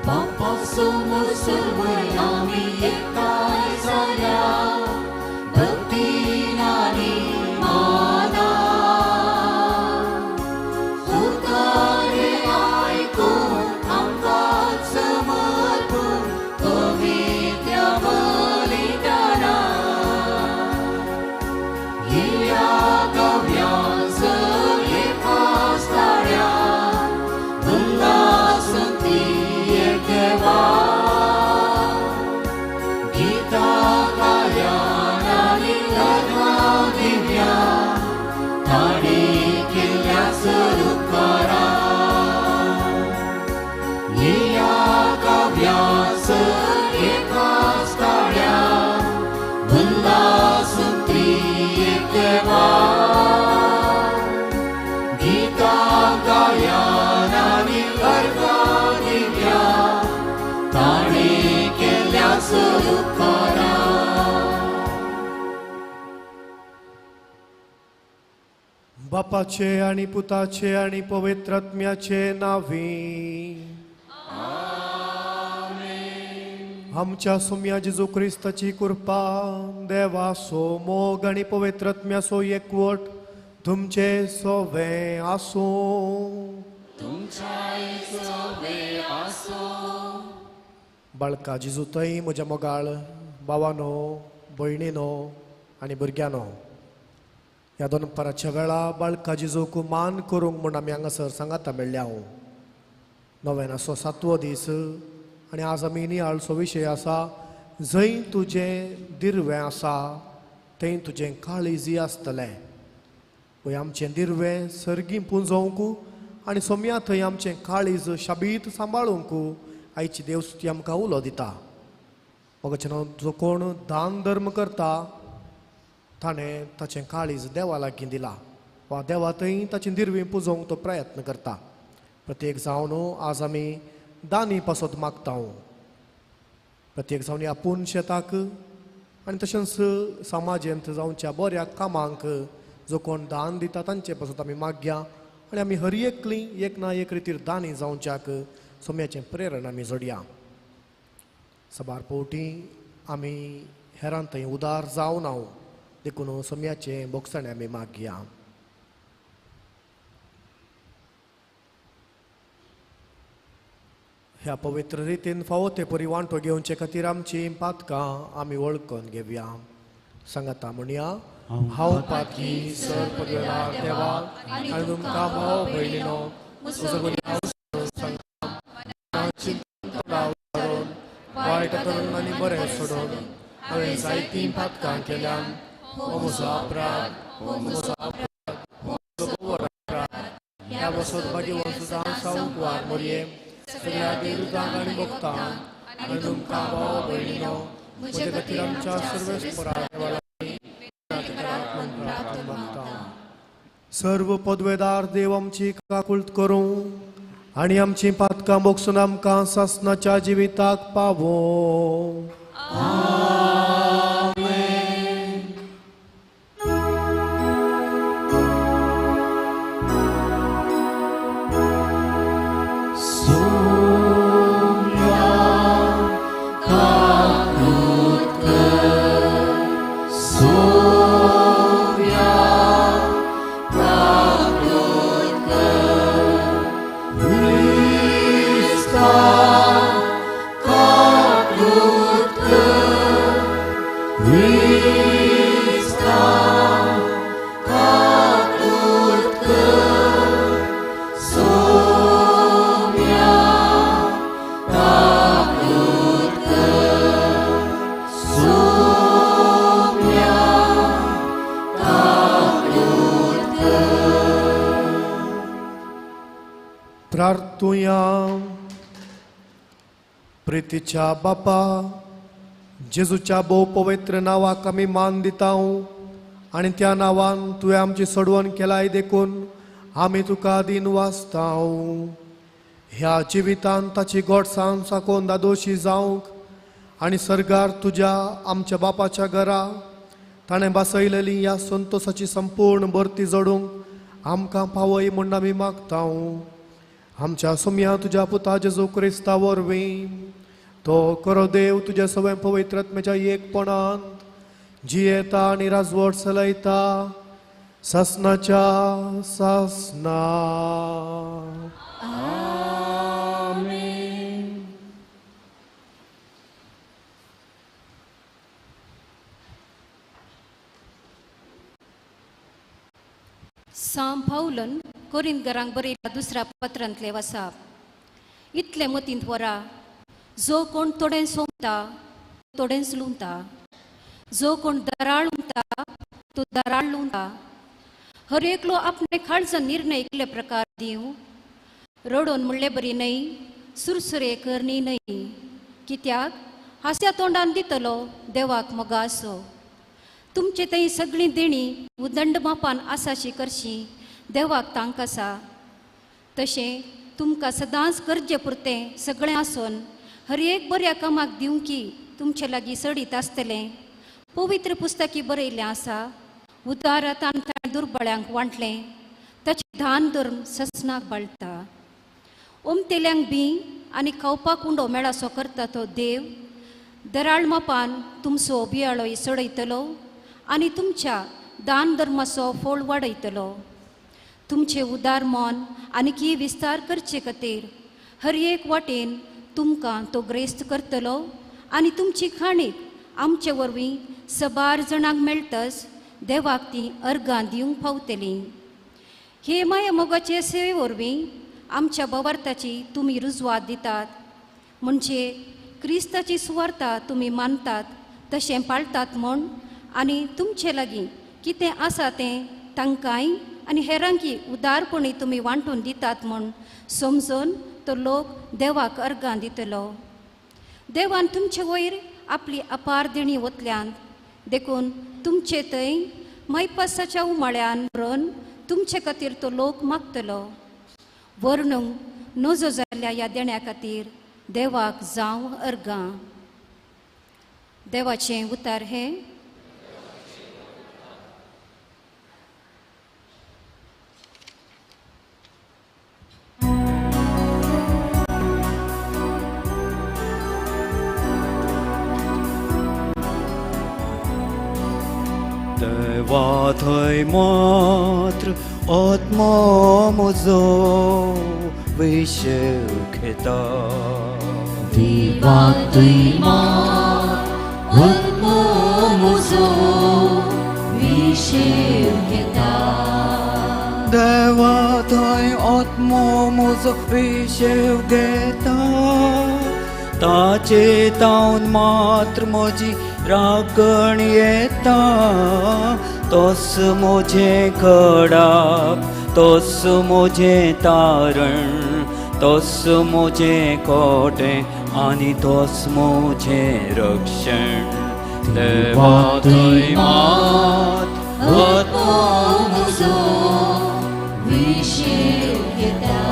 बापा समोर सर्व आम्ही एकटाय झाल्या भक्तीनाने माना होकारे ऐकून आमकां समर्पून पवित्र बलिदाना येया गव्यास एकाच ताळ्यार उल्हासून ती देवा गीता गायनाने अर्घ दिव्या ताडी केल्यास उपकारा येया गव्यास एकाच ताळ्यार उल्हासून ती देवा गीता गायनाने अर्घ दिव्या ताडी केल्यास उपकारा. बापाचे आणि पुताचे आणि पवित्रात्म्याचे नावी आमच्या सोम्या जेजू क्रिस्ताची कृपा देवासो मोग आणि पवित्रात्म्याचो एकवट तुमचे सोवे आसूं. बाळका जेजू थंय म्हज्या मोगाळ भावानो भयणीनो आनी भुरग्यानो ह्या दनपाराच्या वेळा बाळका जेजूक मान करूंक म्हूण आमी हांगासर सांगाता मेळ्ळे हांव. नोवेनाचो 7वो दीस आनी आज आमी नियाळचो विशय आसा जंय तुजें दिर्वें आसा थंय तुजें काळीजी आसतलें. पळय आमचें दिर्वें सर्गी पुंजोवंक आनी सोम्या थंय आमचें काळीज शाबीत सांबाळूंक आयची देवस्तुती आमकां उलो दिता. भगवचन जो कोण दान धर्म करता ताणें ताचें काळीज देवा लागीं दिला वा देवा थंय ताची दिर्वीं पुजोवंक तो प्रयत्न करता. प्रत्येक जावन आज आमी दानी पासत मागता. प्रत्येक जावन आपूण शेताक आनी तशेंच समाजेंत जावच्या बऱ्या कामांक जो कोण दान दिता तांचे पासत आमी मागया आनी आमी हर एकलीं एक ना एक रितीर दानी जावच्याक सोम्याचें प्रेरण आमी जोडया. सबार पोवटी आमी हेरां थंय उदार जावन हांव देखून सोम्याचें बोगसणें आमी मागया. ह्या पवित्र रितीन फावो ते परी वांटो घेवचे खातीर आमची पातकां आमी वळखून घेवया. सांगाता म्हणया हांव पातकी सर पदवेदार देवा आनी तुमकां भाव भयणीनो तुजो वायट करून आनी बरें सोडून हांवें जायतीं पातकां केल्यान हो म्हजो अपराध ह्या वसत भाग्यवंत जावन सावंक वार मोरये सगळ्या देवतांक आनी भक्तांक आनी तुमकां भाव भयणीनो म्हजे खातीर आमच्या सर्वेस्परा सर्व पदवेदार देव आमची काकुळट करूं आनी आमची पातकां बोगसून आमकां सासणाच्या जिविताक पावो. प्रार्थुया. प्रितीच्या बापा जेजूच्या भोव पवित्र नांवाक आमी मान दिता आनी त्या नांवान तुवें आमची सोडवण केलाय देखून आमी तुका दिन वाचता. ह्या जिवितांत ताची गोडसाण साकोन दादोशी जावंक आनी सर्गार तुज्या आमच्या बापाच्या घरा ताणें बसयलेली ह्या संतोशाची संपूर्ण भरती जोडूंक आमकां पावय म्हूण आमी मागता. आमच्या सुम्या तुझ्या पुता जेजू क्रिस्ता वरवीं तो करो देव तुझ्या सवय पवित्रात्म्याच्या एकपणांत जियेता आनी राजवट चलयता ससनाच्या ससना. साम पावलन कोरिंदरांक बरयल्या दुसऱ्या पत्रांतले वसाप. इतले मतींत वरा जो कोण तोडें सोमता तोडेंच लुंता, जो कोण दराळ लुंता तो दराळ लुंता. हर एकलो आपणे खाळचा निर्णय इकले प्रकार दिवं. रडोन म्हणले बरी न्हय, सुरसुरे करनी न्हय, कित्याक हास्या तोंडान दितलो देवाक मोगा आसो. तुमचे थंय सगळीं देणी उदंड मापान आसाशी करशी देवाक तांक आसा. तशें तुमकां सदांच गरजे पुरतें सगळें आसून हर एक बऱ्या कामाक दिवंकी तुमचे लागीं सडीत आसतलें पवित्र पुस्तकी बरयल्लें आसा. उदारातान ताणें दुर्बळ्यांक वांटलें, ताचें धान धर्म ससनाक बाळटा. ओमतेल्यांक बी आनी खावपाक उंडो मेळासो करता तो देव दराळ मापान तुमचो बियाळोय सडयतलो आनी तुमच्या दान धर्माचो फोळ वाडयतलो. तुमचे उदार मन आनीकी विस्तार करचे खातीर हर एक वाटेन तुमकां तो ग्रेस्त करतलो आनी तुमची खाणीक आमचे वरवीं सबार जाणांक मेळटस देवाक ती अर्गां दिवंक पावतलीं. हे माया मोगाचे सेवे वरवीं आमच्या बवार्थाची तुमी रुजवात दितात, म्हणजे क्रिस्ताची सुवार्ता तुमी मानतात तशें पाळटात म्हूण आनी तुमचे लागीं कितें आसा तें तांकांय आनी हेरांकी उदारपणी तुमी वांटून दितात म्हूण समजून तो लोक देवाक अर्गां दितलो. देवान तुमचे वयर आपली अपार देणी ओतल्यान देखून तुमचे थंय मैपासाच्या उमाळ्यान व्हरून तुमचे खातीर तो लोक मागतलो. वर्णूंक नजो जाल्ल्या ह्या देण्या खातीर देवाक जावं अर्गां. देवाचें उतार हें. देवा थंय मात्र आत्मा म्हजो विशय घेता. देवा थंय आत्मा म्हजो विशय घेता. देवा थंय आत्मा म्हजो विशय घेता. ताचे तावन मात्र म्हजी राखण येता. तोस मोजें कडाप, तोस मोजें तारण, तोस मोजें कोटें आनी तोस मोजें रक्षण. देवा थंय मात आत्मा म्हजो विशय घेता.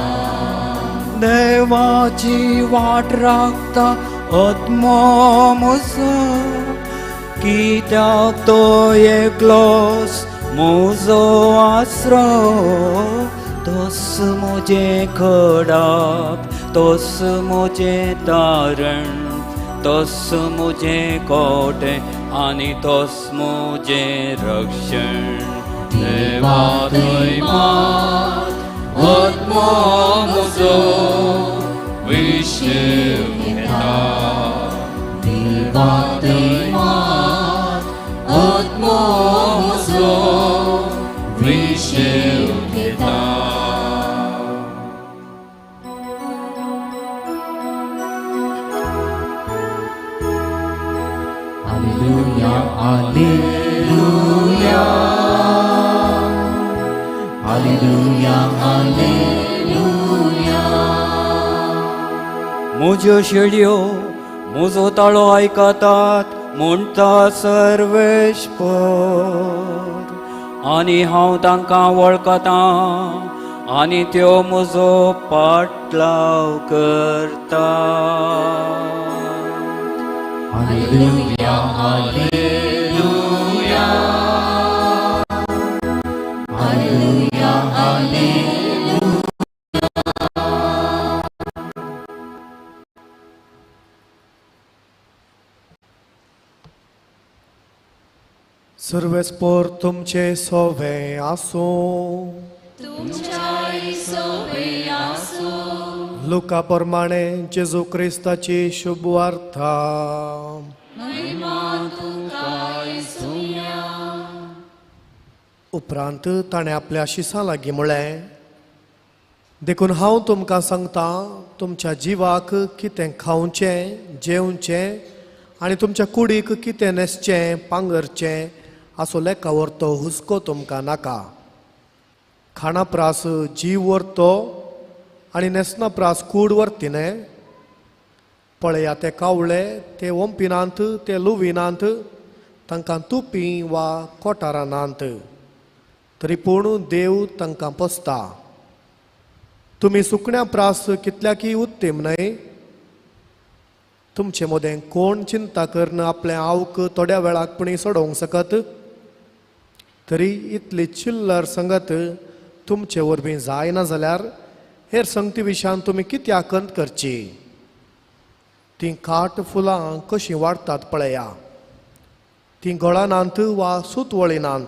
देवाची वाट राखता आत्मा म्हजो, कित्याक तो एकलोस म्हजो आसरो. तोस म्हजें कडाप, तोस म्हजें तारण, तोस म्हजें कोटें आनी तोस म्हजें रक्षण. देवा थंय मात आत्मा म्हजो विशय घेता. देवा थंय आत्मा म्हजो विशय घेता. Hallelujah hallelujah hallelujah hallelujah. म्हज्यो शेळयो म्हजो ताळो आयकतात म्हणटा सर्वेश्वर, आनी हांव तांकां वळखतां आनी त्यो म्हजो पाटलाव करता. Hallelujah hallelujah hallelujah hallelujah. सर्वेस्पोर तुमचे सोवे आसूं. लुका प्रमाणे जेजू क्रिस्ताची शुभ वार्ता. उपरांत ताणें आपल्या शिसां लागीं म्हळें, देखून हांव तुमकां सांगता, तुमच्या जिवाक कितें खावचें जेवचें आनी तुमच्या कुडीक कितें न्हेसचें पांगरचें असो लेखा व्हरतो हुस्को तुमकां नाका. खाणा प्रास जीव व्हरतो आनी न्हेसना प्रास कूड व्हरती न्हय. पळया ते कावळे ते ओंपिनांत ते लुविनांत, तांकां तुपी वा कोठारां नांत, तरी पूण देव तांकां पोसता. तुमी सुकण्या प्रास कितल्याकी उत्तीम न्हय. तुमचे मदें कोण चिंता करना आपलें आवक थोड्या वेळाक पुणी सोडोवंक सकत. तरी इतली चिल्लर संगत तुमचे वरवीं जायना जाल्यार हेर संगती विशयान तुमी कित्याक कंत करची. तीं काट फुलां कशीं वाडटात पळया. तीं गळानांत वा सुतवळीनांत,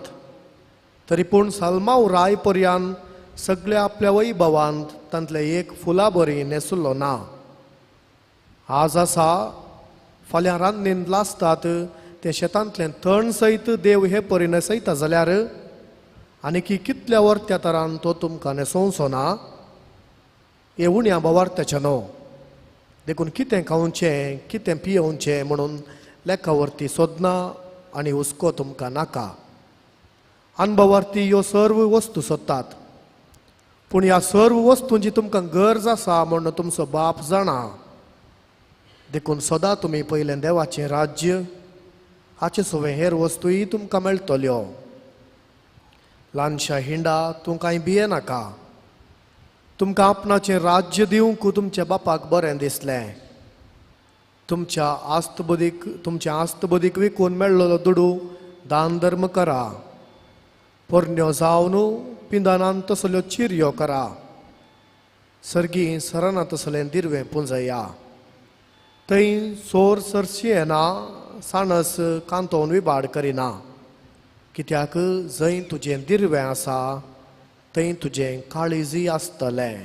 तरी पूण सालमांव राय पर्यान सगळ्या आपल्या वैभवांत तांतले एक फुला बरी न्हेसुल्लो ना. आज आसा फाल्यां रान्नींत लासतात ते शेतांतलें तण सयत देव हे परी न्हेसयता जाल्यार आनीक कितल्या वर्त्या तरान तो तुमकां न्हेसोवचो ना. हे उण्या बोवार्थ्याचें न्हू. देखून कितें खावचें कितें पियोवचें म्हणून लेखावरती सोदना आनी हुस्को तुमकां नाका. अनभवार्थी ह्यो सर्व वस्तू सोदतात, पूण ह्या सर्व वस्तूंची तुमकां गरज आसा म्हूण तुमचो बाप जाणा. देखून सदां तुमी पयलें देवाचें राज्य, हाचे सोबे हेर वस्तूय तुमकां मेळटल्यो. ल्हानशा हिंडा तूं कांय भियेनाका. तुमकां आपणाचें राज्य दिवंक तुमच्या बापाक बरें दिसलें. तुमच्या आस्तबुदीक विकून मेळ्ळलो दुडू दान धर्म करा. पोरण्यो जावन पिंदानान तसल्यो चिरयो करा. सर्गी सराना तसलें दिरवें पुंजया. थंय सोर सरशी येना, साणस कांतोवन विबाड करिना. कित्याक जंय तुजें दिरवें आसा थंय तुजें काळीजी आसतलें.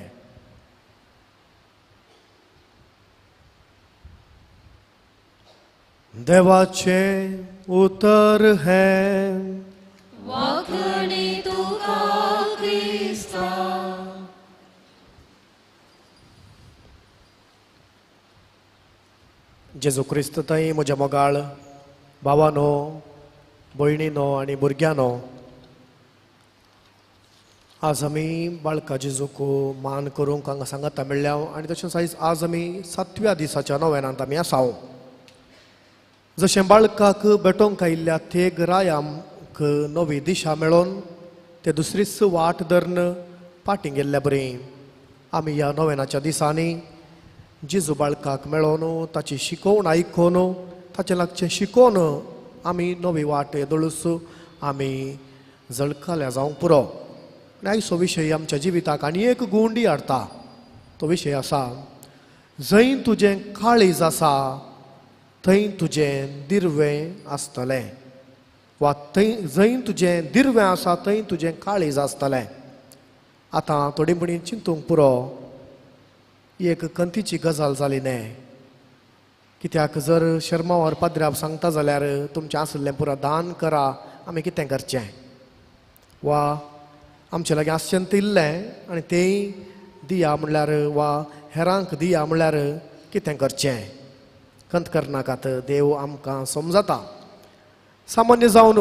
देवाचें उतर हें, जेजू क्रिस्त थंय म्हज्या मोगाळ भावानो, भयणीनो आनी भुरग्यानो, आज आमी बाळका जेजूक मान करूंक हांगा सांगता मेळ्ळ्या. आनी तशेंच आज आमी 7व्या दिसाच्या नोवेनांत आमी आसाव. जशें बाळकाक भेटोवंक आयिल्ल्या तेग रायाक नवी दिशा मेळोन ते दुसरीच वाट धरन पाटी गेल्ल्या बरी, आमी ह्या नोवेनाच्या दिसांनी जेजू बाळकाक मेळोन ताची शिकोवण आयकोन ताचे लागचें शिकोवन आमी नवी वाट येदळूस आमी जळकाल्या जावंक पुरो. आनी आयचो विशय आमच्या जिविताक आनी एक गुंडी हाडटा. तो विशय आसा, जंय तुजें काळीज आसा थंय तुजें दिरवें आसतलें. वा जंय तुजें दिरवें आसा थंय तुजें काळीज आसतलें. आतां थोडी म्हणी चिंतूंक पुरो एक कंतीची गजाल जाली न्हय. कित्याक जर शर्मावर पाद्र्याक सांगता जाल्यार तुमचें आसलें पुरो दान करा, आमी कितें करचें? वा आमचे लागीं आसचें तें इल्लें आनी तेंय दिया म्हणल्यार वा हेरांक दिया म्हणल्यार कितें करचें? कंत करनाकात, देव आमकां समजता. सामान्य जावन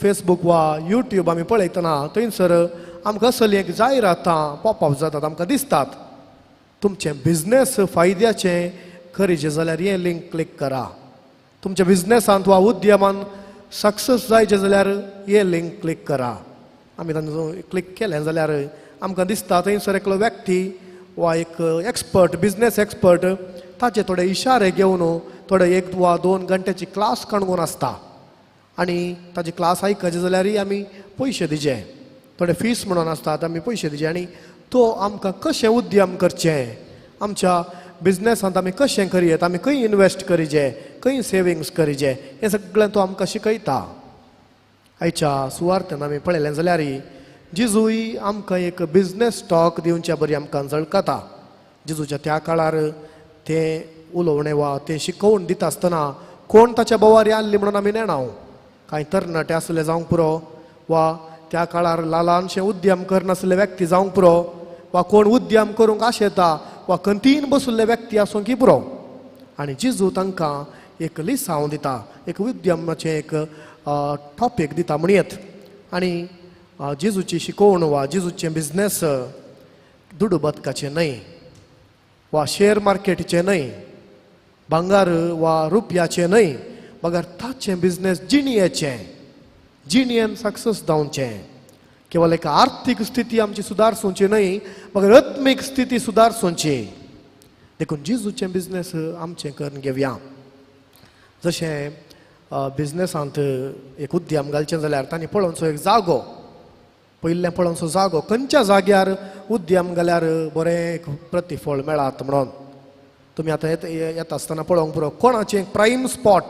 फेसबूक वा यूट्यूब आमी पळयतना थंयसर आमकां असली एक जायरातां पॉपअप जातात, आमकां दिसतात. तुमचें बिझनेस फायद्याचें खरें जाल्यार हें लिंक क्लिक करा. तुमच्या बिझनेसांत वा उद्यमान सक्सेस जायचें जाल्यार हें लिंक क्लिक करा. आमी तांचो क्लिक केलें जाल्यार आमकां दिसता थंयसर एकलो व्यक्ती वा एक एक्सपर्ट, बिझनेस एक्सपर्ट, ताचे थोडे इशारे घेवन थोडे 1 वा 2 घंट्याची क्लास काणून आसता. आनी ताची क्लास आयकचे जाल्यार आमी पयशे दिचे. थोडे फीस म्हणून आसतात, आमी पयशे दिचे. आनी तो आमकां कशें उद्यम करचें, आमच्या बिझनेसांत आमी कशें करियेत, आमी खंय इन्वेस्ट करिचें, खंय सेविंग्स करिचें, हें सगळें तो आमकां शिकयता. आयच्या सुवार्थेन आमी पळयलें जाल्यार जिजूय आमकां एक बिझनेस टॉक दिवच्या बरी आमकां जळकता. जिजूच्या त्या काळार तें उलोवणें वा तें शिकोवन दिता आसतना कोण ताच्या बोवारी आसली म्हणून आमी नेणाव. कांय तरणाटे आसले जावंक पुरो, वा त्या काळार ल्हानशे उद्यम करनासले व्यक्ती जावंक पुरो, वा कोण उद्यम करूंक आशेता, वा कंतीन बसुल्ले व्यक्ती आसूंक पुरो. आनी जिजू तांकां एक लिसांव दिता, एक उद्यमाचें एक टॉपीक दिता म्हणयत. आनी जिजूची शिकोवण वा जिजूचें बिझनेस दुडू बदकाचें न्हय, वा शेअर मार्केटीचें न्हय, भांगार वा रुपयाचें न्हय, मगर ताचें बिझनेस जिणयेचें, जिणयेन सक्सेस जावचें. केवळ एक आर्थीक स्थिती आमची सुदारसूंची न्हय, मगर आत्मीक स्थिती सुदारसूंची. देखून जिजूचें बिझनेस आमचें करून घेवया. जशें बिझनेसांत एक उद्यम घालचें जाल्यार तांणी पळोवचो एक जागो, पयलें पळोवचो जागो, खंयच्या जाग्यार उद्यम घाल्यार बरें प्रतिफळ मेळत म्हणून. तुमी आतां येता आसतना पळोवंक पुरो कोणाचें प्रायम स्पॉट,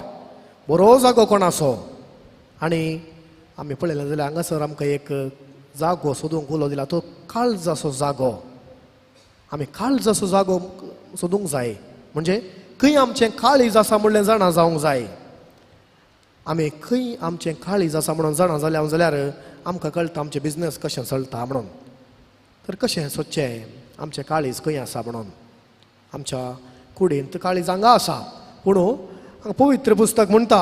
बरो जागो कोणाचो. आनी आमी पळयलें जाल्यार हांगासर आमकां एक जागो सोदूंक उलो दिला, तो काळजाचो जागो. आमी काळजाचो जागो सोदूंक जाय, म्हणजे खंय आमचें काळीज आसा म्हणलें जाणा जावंक जाय. आमी खंय आमचें काळीज आसा म्हणून जाणा जाल्यार आमकां कळटा आमचें बिझनेस कशें चलता म्हणून. तर कशें सोदचें आमचें काळीज खंय आसा म्हणून. आमच्या कुडींत काळीज हांगा आसा, पूण हांगा पवित्र पुस्तक म्हणटा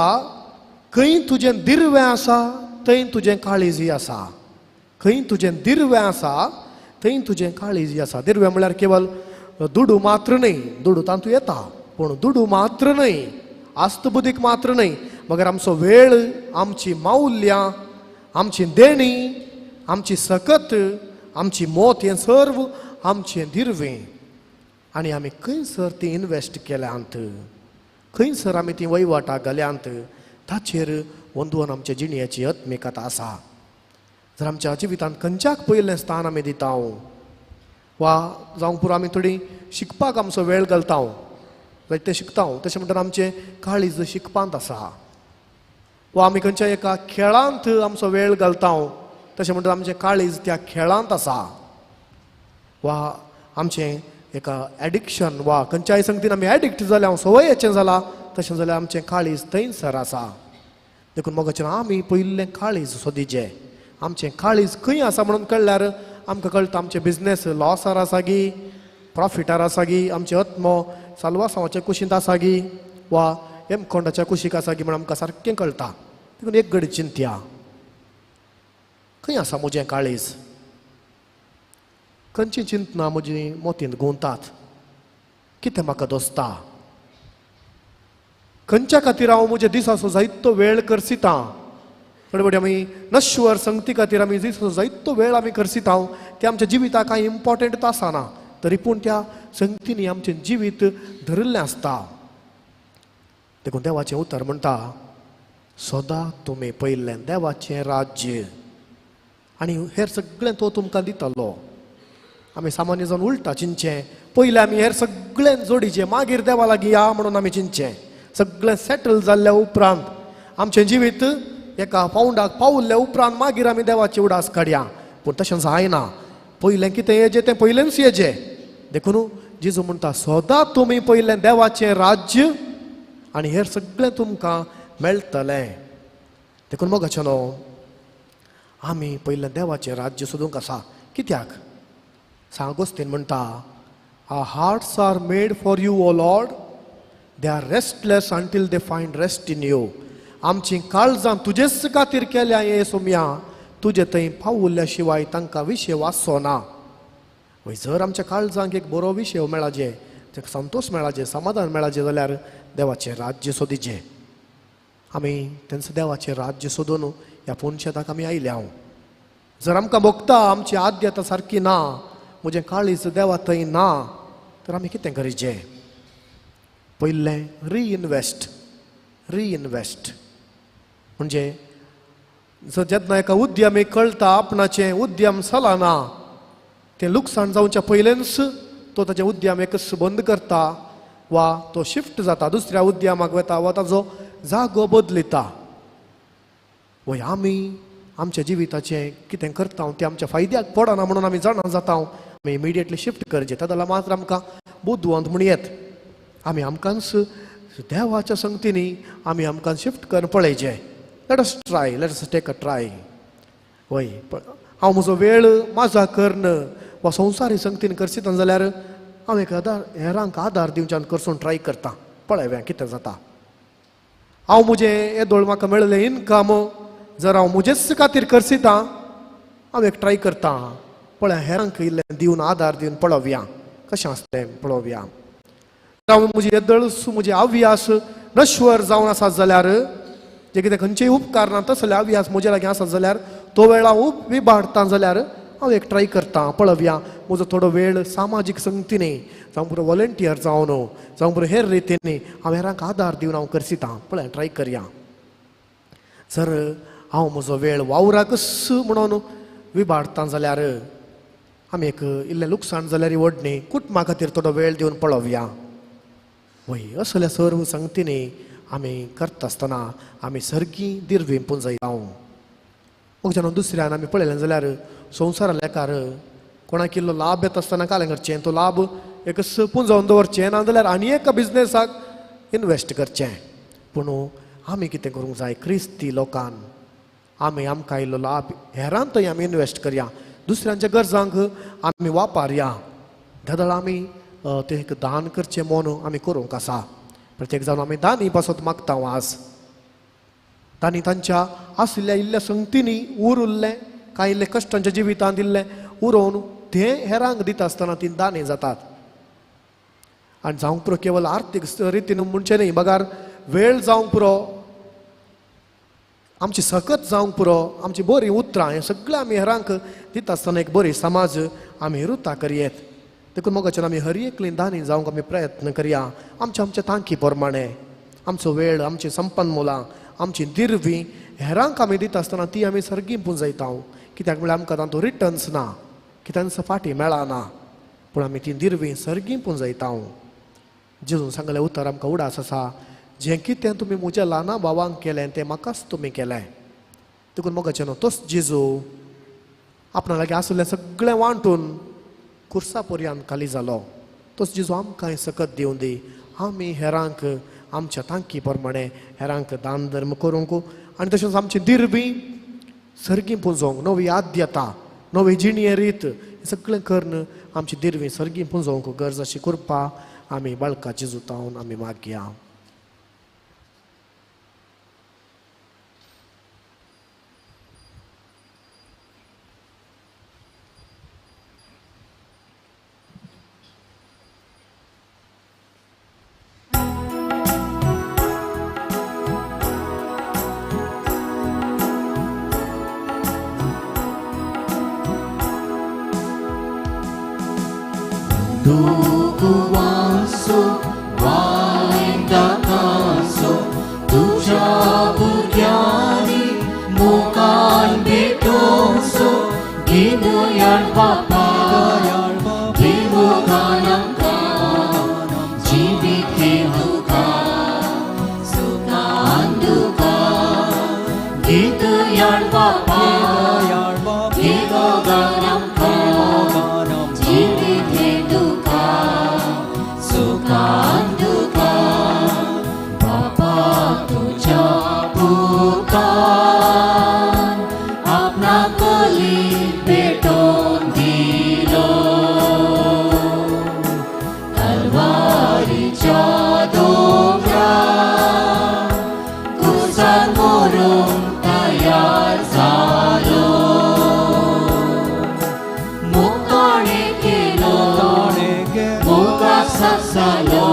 खंय तुजें दिर्वें आसा थंय तुजें काळीजय आसा. खंय तुजें दिर्वें आसा थंय तुजें काळीजय आसा. दिर्वें म्हळ्यार केवळ दुडू मात्र न्हय, दुडू तांतू येता, पूण दुडू मात्र न्हय, आस्तबुदीक मात्र न्हय, मगर आमचो वेळ, आमची मौल्यां, आमची देणी, आमची सकत, आमची मोत, हें सर्व आमचें दिर्वें. आनी आमी खंयसर ती इन्वेस्ट केल्यांत, खंयसर आमी ती वयवाटाक घाल्यांत, ताचेर वंदून आमच्या जिणयेची आत्मिकता आसा. जर आमच्या जिवितांत खंयच्याक पयलें स्थान आमी दिता, वा जावंक पुरो आमी थोडी शिकपाक आमचो वेळ घालता, जायते तें शिकता, तशें म्हणटाना आमचें काळीज शिकपांत आसा. वा आमी खंयच्या एका खेळांत आमचो वेळ घालता, तशें म्हणटा आमचें काळीज त्या खेळांत आसा. वा आमचें एका एडिक्शन वा खंयच्याय संगतीन आमी एडिक्ट जाल्या, संवयेचें जाला, तशें जाल्यार आमचें काळीज थंयसर आसा. देखून मोगाचें आमी पयलें काळीज सोदिचें. आमचें काळीज खंय आसा म्हणून कळल्यार आमकां कळटा आमचें बिझनेस लॉसार आसा गी, प्रॉफिटार आसा गी, आमचें आत्मो साल्वासांवाच्या कुशींत आसा गी, वा हेमखोंडाच्या कुशीक आसा गी म्हणून आमकां सारकें कळटा. देखून एक घडी चिंतया, खंय आसा म्हजें काळीज. खंयची चिंतना म्हजी मोतींत गुंवतात, कितें म्हाका दोसता, खंयच्या खातीर हांव म्हज्या दिसाचो जायतो वेळ करसिता. थोडे फावटी आमी नश्वर संगती खातीर आमी दिसाचो जायतो वेळ आमी करसिता, ते आमच्या जिविताक कांय इम्पॉर्टंट आसना, तरी पूण त्या संगतींनी आमचें जिवीत धरिल्लें आसता. देखून देवाचें उतर म्हणटा, सदां तुमी पयलें देवाचें राज्य आनी हेर सगळें तो तुमकां दितलो. आमी सामान्य जावन उलटा चिंतचें, पयलें आमी हेर सगळें जोडीचें, मागीर देवा लागीं या म्हणून आमी चिंतचें. सगळें सेटल जाल्ल्या उपरांत आमचें जिवीत एका पावंडाक पावुल्ल्या उपरांत मागीर आमी देवाची उडास काडया. पूण तशें जायना. पयलें कितें येजें तें पयलेंच येजें. देखून जिजू म्हणटा, सदां तुमी पयलें देवाचें राज्य आनी हेर सगळें तुमकां मेळटलें. देखून मोगाचें न्हू, आमी पयलें देवाचें राज्य सोदूंक आसा. कित्याक? सांत अगोस्तीन म्हणटा, our hearts are made for you O Lord, they are restless until they find rest in you. आमचीं काळजां तुजेच खातीर केल्या येसुम्या, तुजे थंय पावुल्ल्या शिवाय तांकां विशय वाचचो ना. वय जर आमच्या काळजांक एक बरो विशय मेळाजे, ताका संतोष मेळाजे, समाधान मेळाजे, जाल्यार देवाचें राज्य सोदिचें. आमी तेंच देवाचें राज्य सोदून ह्या पुणशेताक आमी आयल्या. जर आमकां भोगता आमची आद्यता सारकी ना, म्हजें काळीज देवा थंय ना, तर आमी कितें करीचें? पयलें रिइनवेस्ट. म्हणजे जर जेन्ना एका उद्यमीक कळटा आपणाचें उद्यम चलना, तें लुकसाण जावच्या पयलेंच तो ताचें उद्यमेकच बंद करता, वा तो शिफ्ट जाता, दुसऱ्या उद्यमाक वता, वा ताजो जागो बदलिता. वय आमी आमच्या जिविताचें कितें करता तें आमच्या फायद्याक पडना म्हणून आमी जाणा जाता आमी इमिडिएटली शिफ्ट करचें ताका मात्र आमकां बुद्धवंत म्हण येत आमी आमकांच देवाच्या संगतीनी आमी आमकां शिफ्ट करून पळयचें let us take a try वय हांव म्हजो वेळ माझा कर्ण वा संवसारी संगतीन करशीत जाल्यार हांव एक हेरांक आदार दिवच्यान करसून ट्राय करता पळय कितें जाता हांव म्हजें येदोळ म्हाका मेळिल्लें इनकम जर हांव म्हजेच खातीर करसिता हांव एक ट्राय करता पळय हेरांक इल्लें दिवन आदार दिवन पळोवया कशें आसता तें पळोवया हांव म्हजी येदळ म्हजे हव्यास नश्वर जावन आसात जाल्यार जे कितें खंयचेय उपकार ना तसले हव्यास म्हजे लागीं आसात जाल्यार तो वेळ हांव विबाडटा जाल्यार हांव एक ट्राय करता पळोवया म्हजो थोडो वेळ सामाजीक संगतीनी जावं पुरो वॉलंटियर जावन जावं पुरो हेर रितींनी हांव हेरांक आदार दिवन हांव करसिता पळय ट्राय करया जर हांव म्हजो वेळ वावराकच म्हणून विबाडटा जाल्यार आमी एक इल्लें लुकसाण जाल्यार व्हडणी कुटुंबा खातीर थोडो वेळ दिवन पळोवया वय असल्या सर्व संगतीनी आमी करता आसतना आमी सर्गी दिर्वींपून जायता मग जेन्ना दुसऱ्यान आमी पळयलें जाल्यार संवसारा लेकार कोणाक इल्लो लाभ येता आसतना कालें करचें तो लाभ एक पुंजोवन दवरचें ना जाल्यार आनी एका बिजनेसाक इनवेस्ट करचें पूण आमी कितें करूंक जाय क्रिस्ती लोकान आमी आमकां इल्लो लाभ हेरांतय आमी इनवेस्ट करया दुसऱ्यांच्या गरजांक आमी वापरया धडा आमी तें एक दान करचें म्हूण आमी करूंक आसा प्रत्येक जावन आमी दानी पासत मागता आज तांणी तांच्या आसल्या इल्ल्या संगतीनी उरलें कांय इल्लें कश्टांच्या जिवितांत इल्लें उरोवन तें हेरांक दिता आसतना ती दानी जातात आनी जावंक पुरो केवळ आर्थीक रितीन म्हणचें न्ही बगार वेळ जावंक पुरो आमची सकत जावंक पुरो आमची बरी उतरां हें सगळें आमी हेरांक दिता आसतना एक बरी समाज आमी रुता करयेत देखून मोगाच्यान आमी हर एकलीं दानी जावंक आमी प्रयत्न करया आमच्या तांकी प्रमाणे आमचो वेळ आमची संपन्मुलां आमची दिर्वी हेरांक आमी दिता आसतना ती आमी सर्गीं पुंजयता कित्याक म्हळ्यार आमकां तांचो रिटर्न्स ना कित्याक फाटीं मेळना पूण आमी ती दिर्वी सर्गीं पुंजयता जेजून सांगलें उतर आमकां उडास आसा जें कितें तुमी म्हज्या ल्हाना भावांक केलें तें म्हाकाच तुमी केलें देखून मोगाच्यान तोच जेजू आपणा लागीं आसलें सगळें वांटून कुर्सा पर्यंत खाली जालो तोच जेजू आमकां सकत दिवन दी आमी हेरांक आमच्या तांकी प्रमाणे हेरांक दान धर्म करूंक आनी तशेंच आमची दिर्बी सर्गी पुंजोवंक नवी आद्यता नवी जिणये रीत सगळें करून आमची दिर्वी सर्गी पुंजोवंक गरज अशी कृपा आमी बाळका जेजूतावन आमी मागया Duguanso, vaindakanso, tuja bugyani, mukan betonso, ginuyan papa, gimukanam ka, jibit hiduka, sukan duka, ginuyan papa, gimukanam ka, jibit hiduka. Duka Bapa tuja bukan apna kali beton dilo Kalvari jadobra kusan murung tayar zalo Muktane kelo Muka saksalo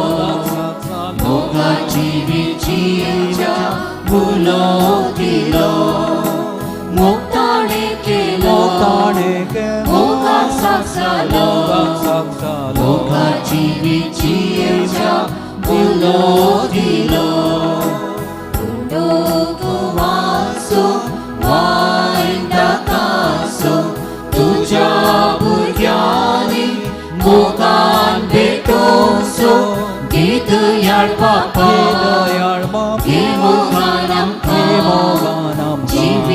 Muka cibi-cibica Bulo dilo Muktane kelo Muka saksalo Muka cibi-cibica Bulo dilo Unduku masuk Waindakaso Tuja buryani Bukan betonso Gitu yar papa Gimukanam ka Jibi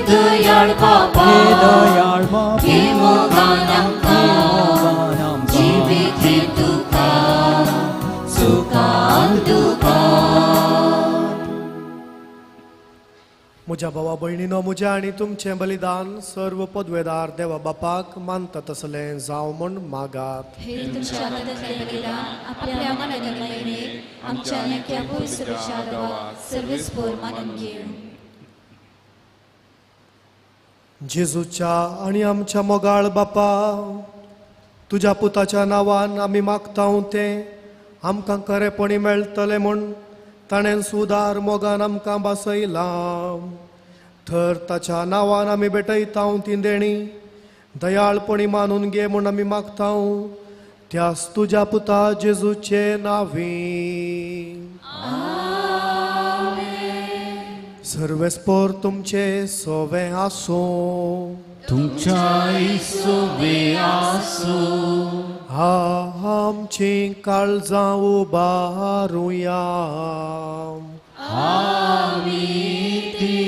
Dayal बाबा हे दयाळ बाबा हे मोगान आमकां मोगान आमकां जिवीत हे तुका सुखान दुखान म्हज्या भावा भयणीनो, म्हजें आनी तुमचें बलिदान सर्व पदवेदार देवा बापाक मानता तसलें जावं म्हूण मागात. हे तुमच्या मदतले बलिदान आपल्या मनात महिमेक आमच्या नेक्या पवित्र शादवाक सर्वस्पोर मानून घेऊ. जेजूच्या आनी आमच्या मोगाळ बापा, तुज्या पुताच्या नांवान आमी मागतां तें आमकां खरेपणी मेळटलें म्हूण ताणें सुदार मोगान आमकां बासयलां. तर ताच्या नांवान आमी भेटयतां ती देणी दयाळपणी मानून घे म्हूण आमी मागतां, त्याच तुज्या पुता जेजूचे नांवी. सर्वेस्पोर तुमचे सोवे आसूं. तुमच्या सोबे आसो आमची काळजां उबारुया. आमी ती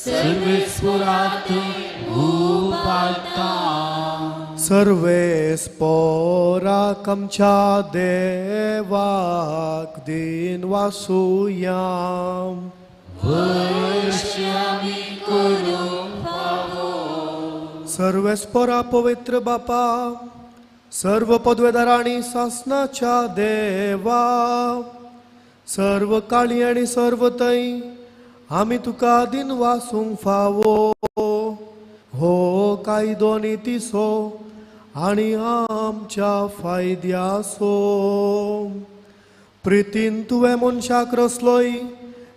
सर्वेस्पुरात उबारता. सर्वेस्पोराक आमच्या देवाक दिन वासुया. वर्षामी करूं सर्वेस्पोरा पवित्र बापा, सर्व पदवेदारांनी सासनाच्या देवा, सर्व काळी आनी सर्व तै आमी तुका दिन वासूंक फावो. हो कायदो नितीसो आनी आमच्या फायद्यासो. प्रितीन तुवें मनशाक रचलोय,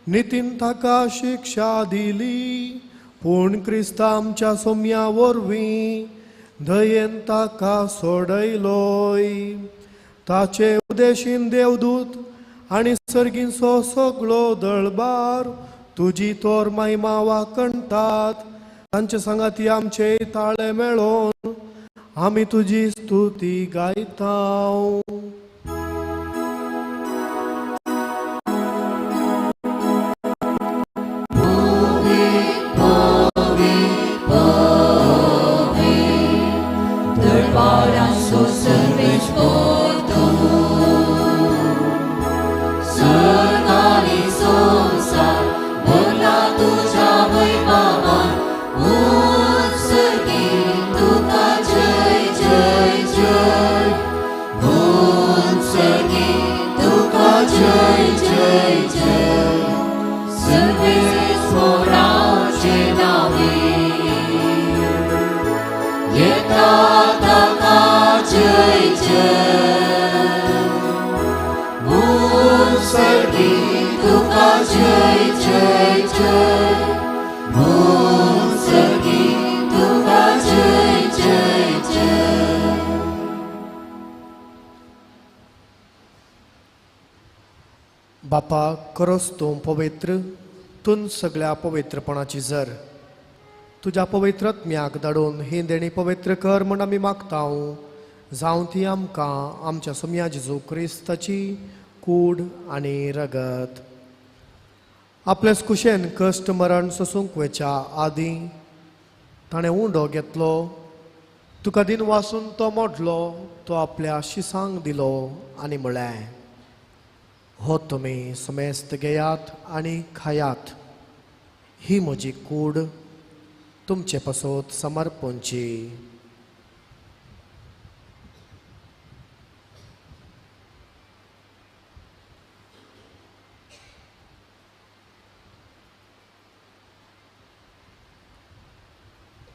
नितीन ताका शिक्षा दिली, पूण क्रिस्त आमच्या सोम्या वरवीं दयेन ताका सोडयलोय. ताचे उदेशीन देवदूत आनी सर्गींचो सगळो दळबार तुजी तोर महिमा वाकणटात. तांचे सांगाती आमचे ताळे मेळोन आमी तुजी स्तुती गायतां. दरबारांचो सर्वेस्पोर तूं, सर्ग आनी संवसार भरला तुज्या वैभवान. उत्सर्गीत तुका जय जय जय. उत्सर्गीत तुका जय जय जय. सर्वेस्पोराचे नांवी येता ताका जय जय. उत्सर्गीत तुका जय जय जय. उत्सर्गीत तुका जय जय जय. बापा, खरोच तूं पवित्र, तूं सगळ्या पवित्रपणाची जर. तुज्या पवित्रत्म्याक धाडून ही देणी पवित्र कर म्हूण आमी मागतां, जावं ती आमकां आमच्या सोम्या जेजू क्रिस्ताची कूड आनी रगत. आपलेच कुशेन कश्ट मरण सोसूंक वेच्या आदीं ताणें उंडो घेतलो. तुका दिन वासून तो मोडलो, तो आपल्या शिसांक दिलो आनी म्हळें, हो तुमी समेस्त घेयात आनी खायात. ही म्हजी कूड तुमचे पासत समर्पणची.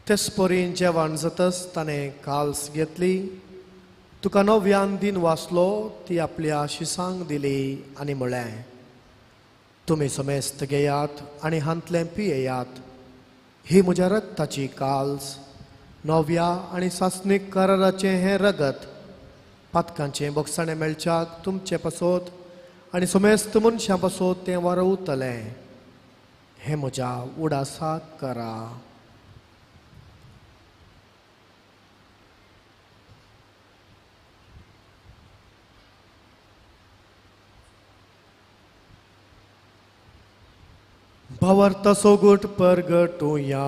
तेसपरीन जेवण जातच ताणें काल्स घेतली. तुका नव्यान दिन वाचलो, ती आपल्या शिसांक दिली आनी म्हळें, तुमी समेस्त घेयात आनी हांतलें पियेयात. ही म्हज्या रगताची काल्स, नव्या आनी सासणीक कराराचें हें रगत, पातकांचें बोगसाणें मेळच्याक तुमचे पासत आनी समेस्त मनशां पासत तें वारवतलें. हें म्हज्या उडासाक करा. भावार्थ सोगूट परगटुया.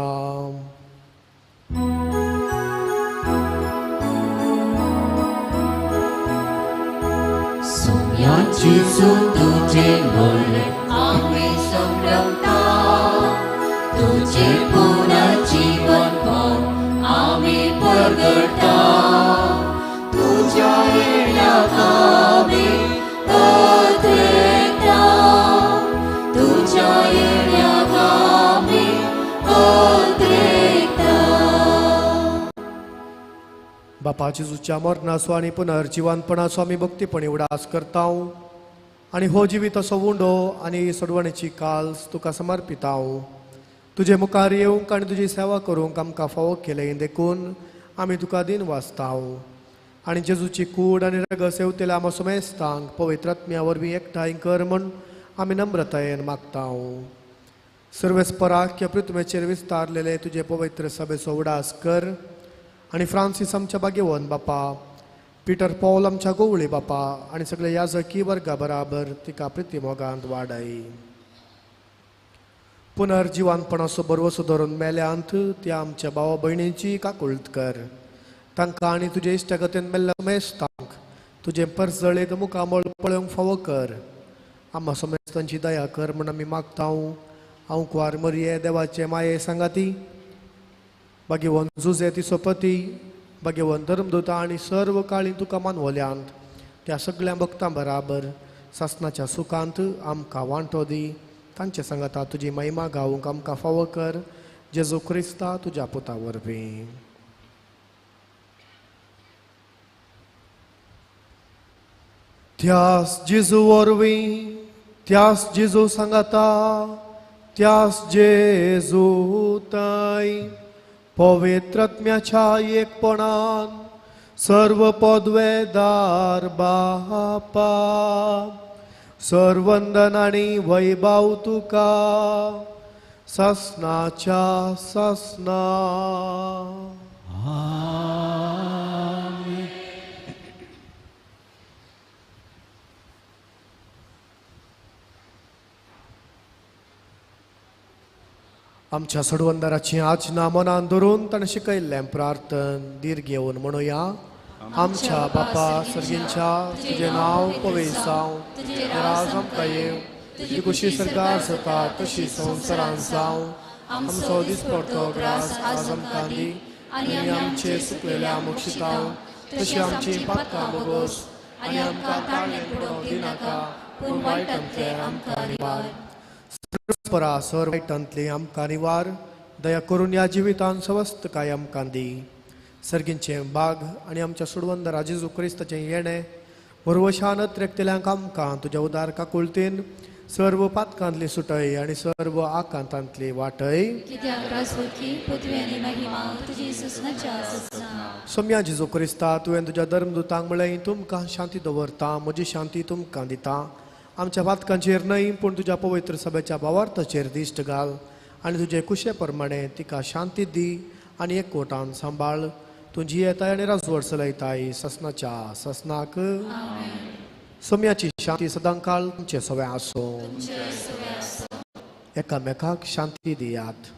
सोम्याची तुझे बोल आम्ही संभ्रमता, तुझे पूर्ण जीवन भर आम्ही परगटा. तुझ्या येण्याक आम्ही अद्रेकता, तुझ्या येण्याक आम्ही अद्रेकता. बापा जेजूच्या मरणाचो आनी पुनर्जिवानपणाचो आमी भक्तीपणी उडास करतांव आनी हो जिवीत असो उंडो आनी सोडवणेची काल्स तुका समर्पितांव. तुजे मुखार येवंक आनी तुजी सेवा करूंक आमकां फावो केले देखून आमी तुका दिन वाचतांव. आनी जेजूची कूड आनी रग सेवतेले आमो सुमेस्तांक पवित्र आत्म्या वरवीं एकठांय कर म्हूण आमी नम्रतायेन मागतांव. सर्वेस्पराख्य पृथ्वेचेर विस्तारलेले तुजे पवित्र सभेचो उडास कर आनी फ्रांसीस आमच्या बागेवन बापा, पिटर पॉल आमच्या गोवळी बापा आनी सगळे याजकी वर्गा बराबर तिका प्रितीमोगांत वाडय. पुनर्जिवानपणाचो बरवो सुदारून मेल्यांत त्या आमच्या भावा भयणींची काकुळट कर. तांकां आनी तुजे इश्टगतीन मेल्ल्या मेस्तांक तुजे परजळेत मुखामोळ पळोवंक फावो कर. आम्हा समेस्तांची दया कर म्हूण आमी मागतांव. हांव कुवार मरिये देवाचे माये सांगाती, भाग्यवन जुजे तिचो पती, भाग्यवन धर्मदूता आनी सर्व काळी तुका मानवल्यांत त्या सगळ्या भक्तां बराबर सासणाच्या सुखांत आमकां वांटो दी. तांचे सांगाता तुजी महिमा गावूंक आमकां फावो कर. जेजू क्रिस्ता तुज्या पुता वरवीं. त्यास जेजू वरवीं, त्यास जेजू सांगाता, त्यास जेजू ताई पवित्र आत्म्याच्या एकपणान सर्व पदवेदार बापा, सर्वंदन आनी वैभव तुका ससनाच्या ससना. आमच्या सडवंदराची आचना मनान धरून ताणें शिकयल्लें प्रार्थन दीर घेवन म्हणुया. आमच्या बापा सर्गींच्या तुजें नांव पवित्र जावं, तुजें राज आमकां येव, तुजी कुशी सरकार जाता तशी संवसारांत जावं. आमचो दिसपडटो ग्रास आज आमकां दी आनी आमचे सुकलेले आमक शिताव, तशी आमची पातकां बोगोस आनी आमकां ताळें पडोवंक दिनाका, पूण वायटांतले आमकां निवार. परा सर वायटांतली आमकां निवार. दया करून ह्या जिवितान स्वस्थ काय आमकां दी. सर्गींचे बाग आनी आमच्या सुडवंदरा जेजू क्रिस्ताचें येणें मरवशान त्रेकतेल्यांक आमकां तुज्या उदार काकुळतेन सर्व पातकांतली सुटय आनी सर्व आकांतांतली वाटय. कित्याक राजवटी पृथ्वी आनी महिमा तुजी ससनाच्या ससना. सोम्या जेजू क्रिस्ता तुवें तुज्या धर्मदुतांक म्हळें तुमकां शांती दवरता, म्हजी शांती तुमकां दिता. आमच्या पातकांचेर न्हय पूण तुज्या पवित्र सभेच्या भावार्थाचेर दिश्ट घाल आनी तुजे कुशे प्रमाणे तिका शांती दी आनी एकवटान सांबाळ. तुजी येताय आनी राजवट चलयताय ससनाच्या ससनाक. सोम्याची शांती सदां काळ तुमचे सवे आसूं. एकामेकाक शांती दियात.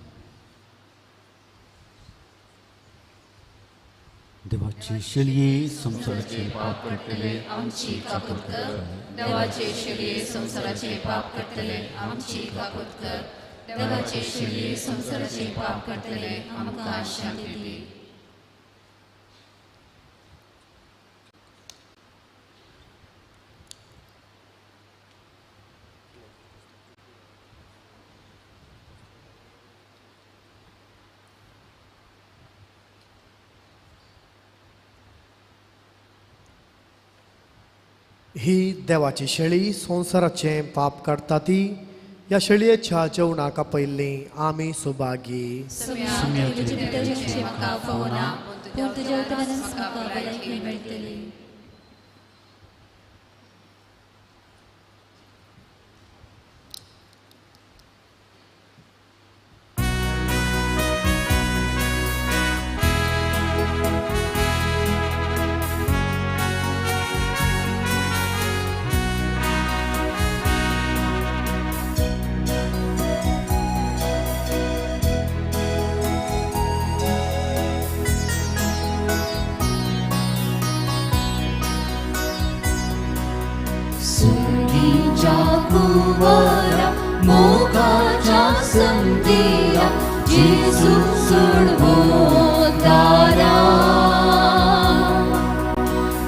देवाची शेळये संसाराचे पाप करतले आमची काकूट कर. देवाचे शेळये संसाराचे पाप करतले आमची काकूट कर. देवाचे शेळये संसाराचे पाप करतले आमकां शांती दी. ही देवाची शेळी संसाराचे पाप काडटा ती. ह्या शेळयेच्या जेवणाक पयलीं आमी सुभागी. म्हाका फावना पूण तुज्या उतरांतल्यान म्हाका भलायकी मेळटली. वरा मोगाच्या संधीया जेजू सोडवो दारा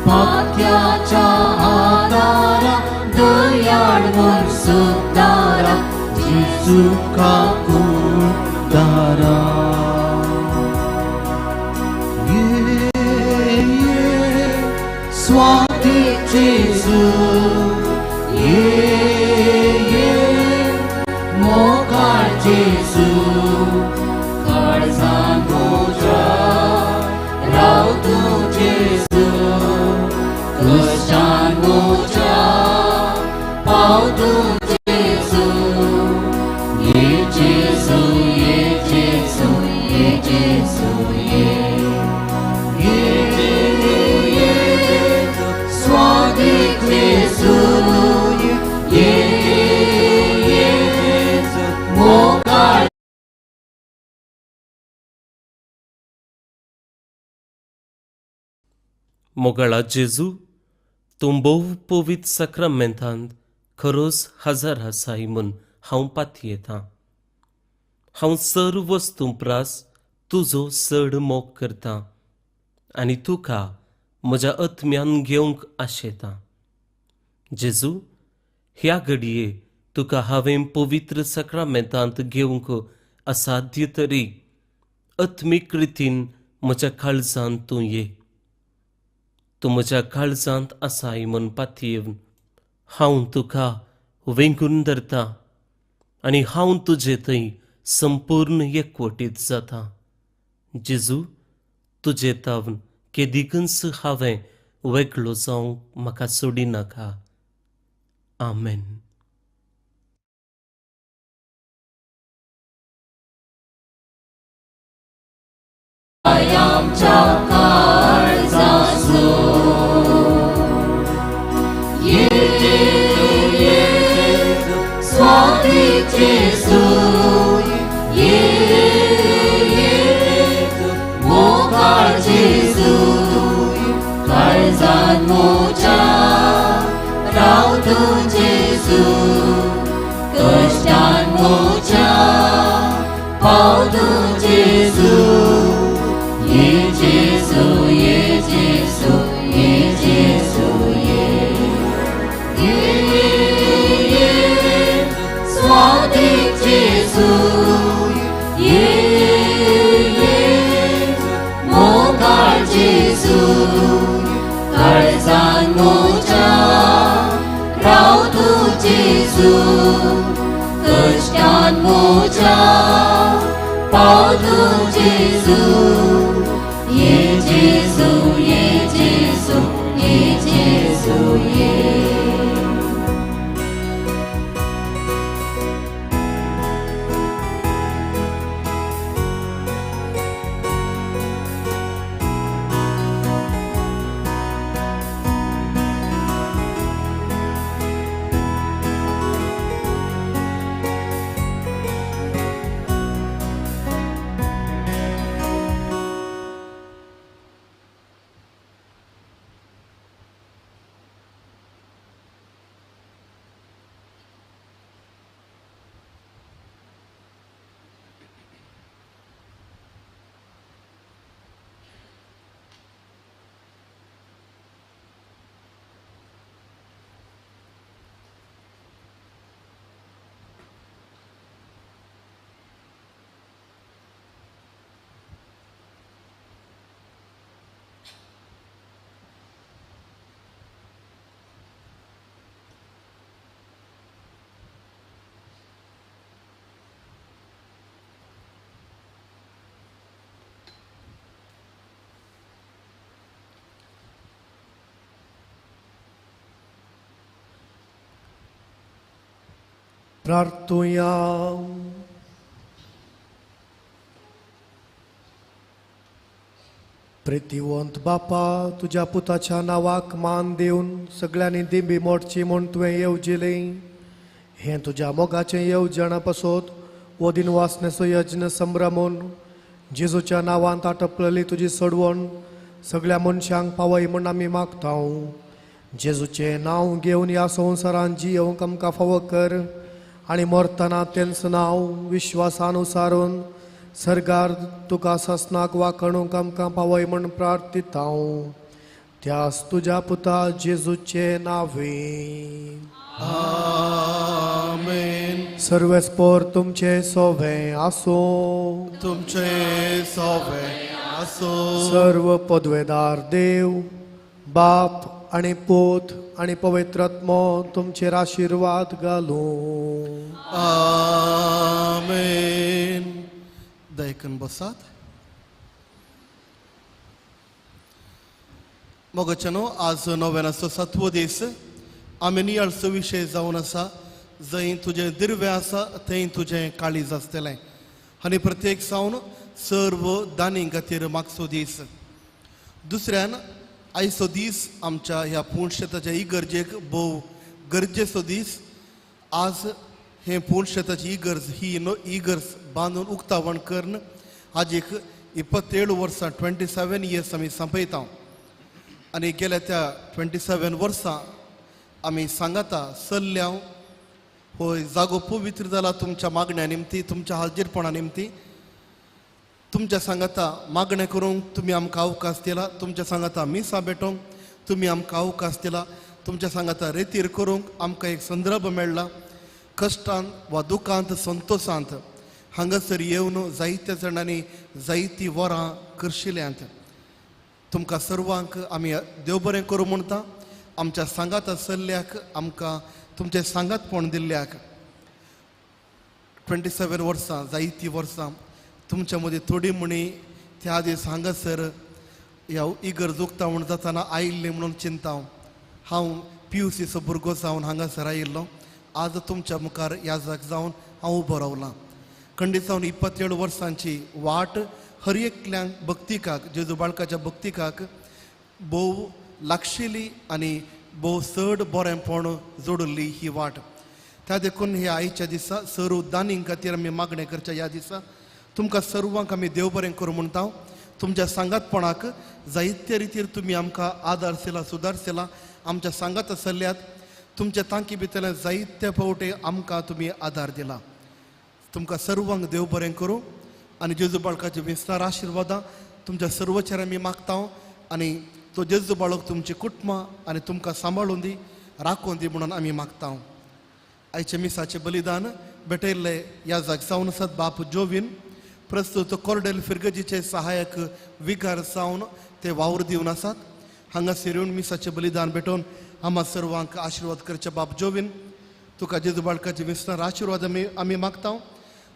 पाक्याच्या आदारा दयाळ सुदारा जेजू काकूळ दारा स्वाती जेजू मोगाळ जेजू काळजान मोजा राव तू जेजू कष्टान मोजा पाव तू जेजू ये जेजू ये जेजू ये जेजू ये स्वादी जेजू ये मोगाळ मोगाळा जेजू तूं भोव पवित्र सक्रामेंतांत खरोच हजर आसाय म्हूण हांव पातयेतां. हांव सर्व वस्तू प्रास तुजो चड मोग करतां आनी तुका म्हज्या आत्म्यान घेवंक आशेतां. जेजू, ह्या घडये तुका हांवें पवित्र सक्रामेंतांत घेवंक असाध्य तरी आत्मीक रितीन म्हज्या काळजांत तूं ये. तूं म्हज्या काळजांत आसाय म्हूण पातयेवन हांव तुका वेंगून धरतां आनी हांव तुजे थंय संपूर्ण एकवटीत जातां. जेजू, तुजे तावन केदिकच हांवें वेगळो जावंक म्हाका सोडिनाका. आमेन. आमच्या काळजाचो स्वाती जेजू मोगाळ जेजू काळजान मोजा राव तू जेजू कष्टान मोजा पाव तू जेजू ये जेजू ये जेजू ये जेजू ये स्वादी जेजू ये मोगाळ जेजू काळजान मोजा राव तू जेजू कष्टान मोजा पाव तू जेजू ये जेजू ये जेजू ये जेजू ये प्रार्थुया. प्रितीवंत बापा, तुझ्या पुताच्या नावाक मान देऊन सगळ्यांनी दिंबी मोडची म्हूण तुवें येवजिलें. हें तुज्या मोगाचें येवजण पासोत वो दिन वासनेचो यज्ञ संभ्रमून जेजूच्या नांवांत आटपलेली तुजी सोडवण सगळ्या मनशांक पावय म्हूण आमी मागतां. जेजूचें नांव घेवन ह्या संवसारांत जियोंक आमकां फावो कर. आनी मरतना तेंचं नांव विश्वासानुसारून सरकार तुका ससनाक वाकणूक आमकां पावय म्हण प्रार्थित हांव त्यास तुज्या पुता जेजूचे नांवे. आमेन. सर्वेस्पोर तुमचे सोवे आसूं. तुमचे सोवे आसो. सर्व पदवेदार देव बाप आनी पूत आनी पवित्रात्मो तुमचेर आशिर्वाद घालूं. आमेन. दयकन बसात. मोगचनो आज नव्यानाचो 7वो दीस आमी नियाळचो विशय जावन आसा. जंय तुजें दिर्वें आसा थंय तुजें काळीज आसतलें आनी प्रत्येक सावन सर्व दानी खातीर मागचो दीस. दुसऱ्यान आयचो दीस आमच्या ह्या पुणशेताच्या इगर्जेक भोव गरजेचो दीस. आज हे पुणशेताची इगर्ज बांदून उक्तावण करून आजीक 27 वर्सां 27 इयर्स आमी संपयता. आनी गेल्या त्या 27 वर्सां आमी सांगाता चल्ल्या होय जागो पवित्र जाला तुमच्या मागण्या निमती, तुमच्या हाजीरपणा निमती. तुमच्या सांगाता मागणें करूंक तुमी आमकां अवकाश दिला. तुमच्या सांगाता मिसां भेटोवंक तुमी आमकां अवकाश दिला. तुमच्या सांगाता रेतीर करूंक आमकां एक संदर्भ मेळ्ळा. कश्टांत वा दुखांत संतोशांत हांगासर येवन जायत्या जाणांनी जायतीं वरां करशिल्यांत. तुमकां सर्वांक आमी देव बरें करूं म्हणटा. आमच्या सांगाता चल्ल्याक आमकां तुमचें सांगातपण दिल्ल्याक 27 वर्सां जायतीं वर्सां तुमच्या मदीं थोडी म्हणी त्या दीस हांगासर ह्या इगर्ज उक्तावण जाताना आयिल्लीं म्हणून चिंता. हांव PUCचो भुरगो जावन हांगासर आयिल्लो. आज तुमच्या मुखार ह्या जाग जावन हांव उबो रावलां. खंडीत जावन 27 वर्सांची वाट हर एकल्यांक भक्तिकाक जेजू बाळकाच्या भक्तिकाक भोव लागशिल्ली आनी भोव चड बरेंपण जोडिल्ली ही वाट. त्या देखून ह्या आयच्या दिसा सर्व दानीं खातीर आमी मागणें करच्या ह्या दिसा तुमकां सर्वांक आमी देव बरें करूं म्हणटा. तुमच्या सांगातपणाक जायते रितीर तुमी आमकां आदार दिला, सुदार दिला. आमच्या सांगात चल्ल्यात तुमच्या तांकी भितरल्यान जायते फावटी आमकां तुमी आदार दिला. तुमकां सर्वांक देव बरें करूं आनी जेजू बाळकाचे विस्तार आशिर्वादां तुमच्या सर्वचेर आमी मागता. आनी तो जेजू बाळक तुमची कुटुंबां आनी तुमकां सांबाळून दी, राखून दी म्हणून आमी मागता. आयचे मिसाचें बलिदान भेटयल्ले ह्या जाग जावन आसात बाप जोवीन. प्रस्तुत कॉर्डेल फिरगजीचे सहायक विकार जावन ते वावर दिवन आसात. हांगासर येवन मिसाचें बलिदान भेटोवन आम्हा सर्वांक आशिर्वाद करचे बाप जोवीन. तुका जेजू बाळकाचे विस्तार आशिर्वाद आमी मागता.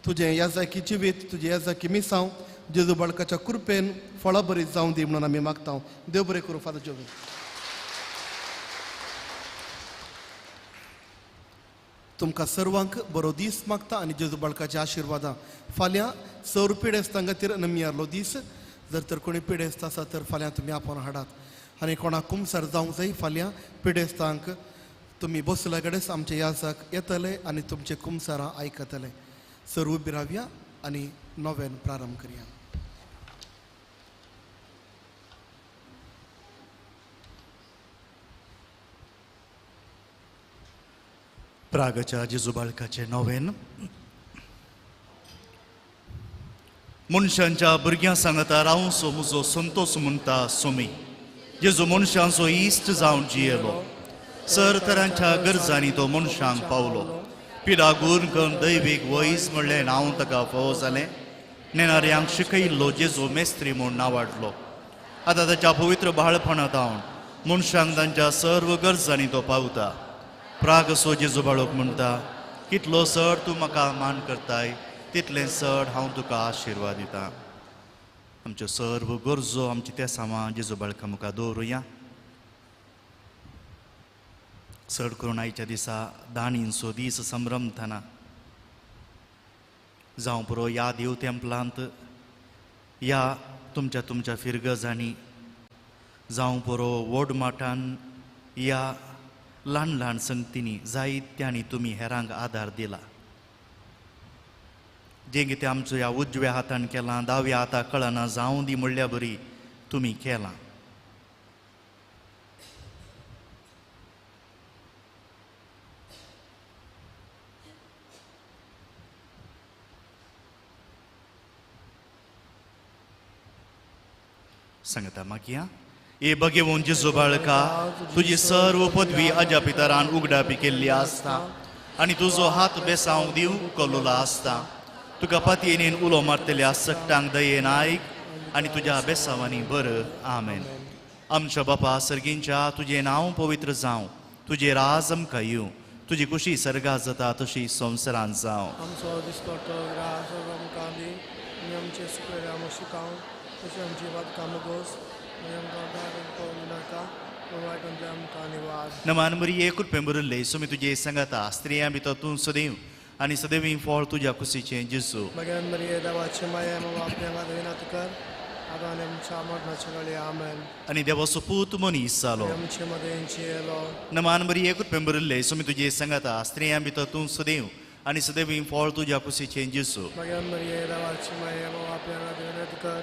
तुजें येजाकी जिवीत, तुजें येजाकी मिसांव जेजू बाळकाच्या कृपेन फळां बरी जावं दी म्हणून आमी मागता. देव बरें करूं फादर जोवीन. तुमकां सर्वांक बरो दीस मागता आनी जेजू बाळकाच्या आशिर्वादां. फाल्यां सौर पिडेस्तां खातीर नमियारलो दीस. जर तर कोणी पिडेस्त आसा तर फाल्यां तुमी आपोवन हाडात. आनी कोणाक कुमसार जावंक जाय फाल्यां पिडेस्तांक तुमी बसले कडेच आमच्या याजाक येतले आनी तुमचे कुमसारां आयकतले. सर्व उबी रावया आनी नव्यान प्रारंभ करया. प्रागच्या जेजू बाळकाचे नोवेन. मनशांच्या भुरग्यां सांगता रावूं सो म्हजो संतोष म्हणटा सोमी. जेजू मनशांचो इश्ट जावन जियेलो. सर तरांच्या गरजांनी तो मनशांक पावलो. पिडागून करून दैवीक वयस म्हणलें हांव ताका फोव जालें. नेणाऱ्यांक शिकयल्लो जेजू मेस्त्री म्हूण नांवाडलो. आतां ताच्या पवित्र बाळपणांत हांव मनशांक तांच्या सर्व गरजांनी तो पावता. प्राग सो जेजू बाळक म्हणटा कितलो चड तूं म्हाका मान करताय तितलें चड हांव तुका आशिर्वाद दितां. आमच्यो सर्व गरजो आमची त्या सामा जेजू बाळका मुखार दवरुया. चड करून आयच्या दिसा दाणींचो दीस संभ्रमतना जावं पुरो या देव तेंपलांत या तुमच्या फिरगजांनी जावं पुरो व्हड माठान या ल्हान ल्हान संगतींनी जायत्यांनी तुमी हेरांक आदार दिला. जें कितें आमचो ह्या उजव्या हातान केलां दाव्या हाताक कळना जावं दी म्हणल्या बरी तुमी केलां. सांगता मागया हे बघेवून जेजू बाळका तुझी सर्व पदवी अजा पितरान उगडापी केल्ली आसता आनी तुजो हात बेसावंक दिवंक कल्लोला आसता तुका पतयेन उलो मारतल्या सकटांक दयेन आयक आनी तुज्या बेसावांनी बर आमेन. आमच्या बापा सर्गींच्या तुझे नांव पवित्र जावं तुझे राज आमकां येवं तुजी कुशी सर्गा जाता तशी संवसारांत जावं. आमचो दिसपट्टो ग्रास आमकां दी आनी आमचे सुकलेले आमकां शिकाव तशी आमची बात कामगोस आनी आमकां नाका वायट आमकां निवाड. नमान मरी एक रुपये सुमी तुझे सांगाता स्त्रियां भितर तूं सदैव आनी सदैवी फळ तुज्या कुशीचें जेजू. मगन मरी देवाची माया आपल्या विनत कर आता आनी आमच्या मरणाच्या वेळी आमेन. आनी देवाचो पूत मनीस जालो. आमचे मदेंची येलो नमान मरी एक रुपये सुमी तुझे सांगाता स्त्रियां भितर तूं सदैव आनी सदैवी फळ तुज्या कुशीचें जेजू. मगन मरी देवाची माया आपल्या विनत कर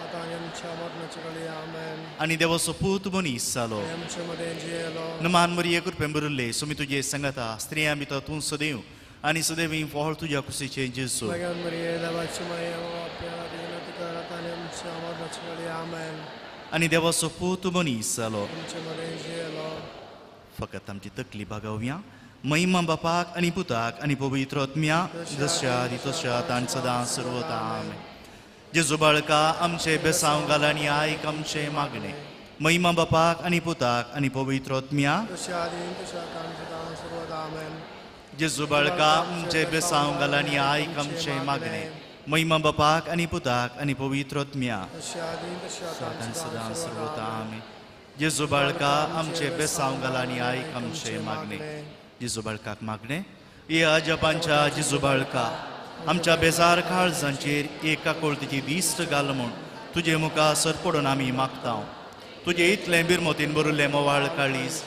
आता आनी आमच्या मरणाच्या वेळी आमेन. आनी देवाचो पूत मनीस जालो. आमचे मदेंची येलो नमान मरी एक रुपये सुमी तुझे सांगाता स्त्रियां भितर तूं सदैव आनी सदैवी फळ तुज्या कुशीचें जेजू. मगन मरी देवाची माया आपल्या विनत कर आता आनी आमच्या मरणाच्या वेळी आमेन. आनी देवाचो पूत मनीस जालो. आमचे मदेंची येलो फकत आमची तकली भागवया. महिमा बापाक आनी पुताक आनी पवित्र आत्म्या जशा आदी तशा ताण सदां सर्वता आमेन. जेजू बाळका आमचे बेसांव घाल आनी आयक आमचे मागणे. महिमा बापाक आनी पुताक आनी पवित्र आत्म्या तशा आदी तशा ताण सदां सर्वदा आमेन. जेजू बाळका आमचे बेसांव घाल आनी आयक आमचे मागणे. महिमा बापाक आनी पुताक आनी पवित्र आत्म्या तशा आदी तशा ताण सदां सर्वता आमेन. जेजू बाळका आमचे बेसांव घाल आनी आयक आमचे मागणे. जेजू बाळकाक मागणे. हे अजपांच्या जेजू बाळका आमच्या बेजार काळजांचेर एका कोळतीची दिश्ट घाल म्हूण तुजे मुखार सरपडून आमी मागता. तुजे इतले बिरमोतीन बरोल्ले मोवाळ काळीज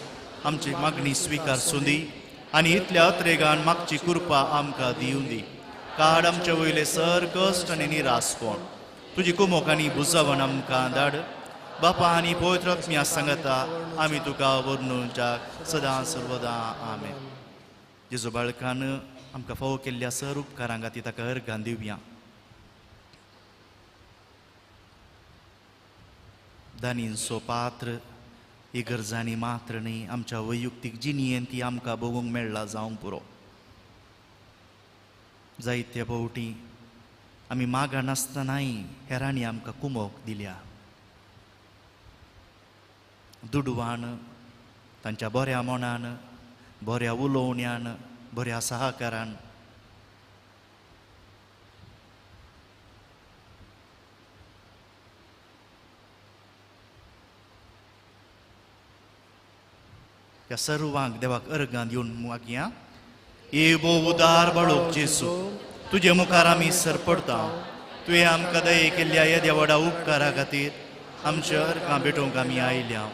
आमची मागणी स्विकार सुदी आनी इतल्या अत्रेगान मागची कृपा आमकां दिवून दी. काड आमचे वयले सर कश्ट आनी निरासपण तुजी कुमोक आनी बुजावण आमकां धाड. बापा आनी पवित्र आत्म्या सांगता आमी तुका वर्णुजाक सदां सर्वदा आमेन. जेजू बाळकान आमकां फावो केल्ल्या सर उपकारां खातीर ताका अर्गां दिवया. दानींचो पात्र ही गरजांनी मात्र न्ही आमच्या वैयक्तीक जिणेंत ती आमकां बगूंक मेळ्ळा जावंक पुरो. जायते फावटी आमी मागा नासतनाय हेरांनी आमकां कुमोक दिल्या. दुडवान तांच्या बऱ्या मनान बऱ्या उलोवण्यान बऱ्या सहकारान ह्या सर्वांक देवाक अर्गां दिवन मागया. ए बो उदार बाळोक जेजू तुजे मुखार आमी सरपडटा. तुवें आमकां दये केल्ल्या येद्या व्हडा उपकारा खातीर आमच्या अर्गां भेटोवंक आमी आयल्या.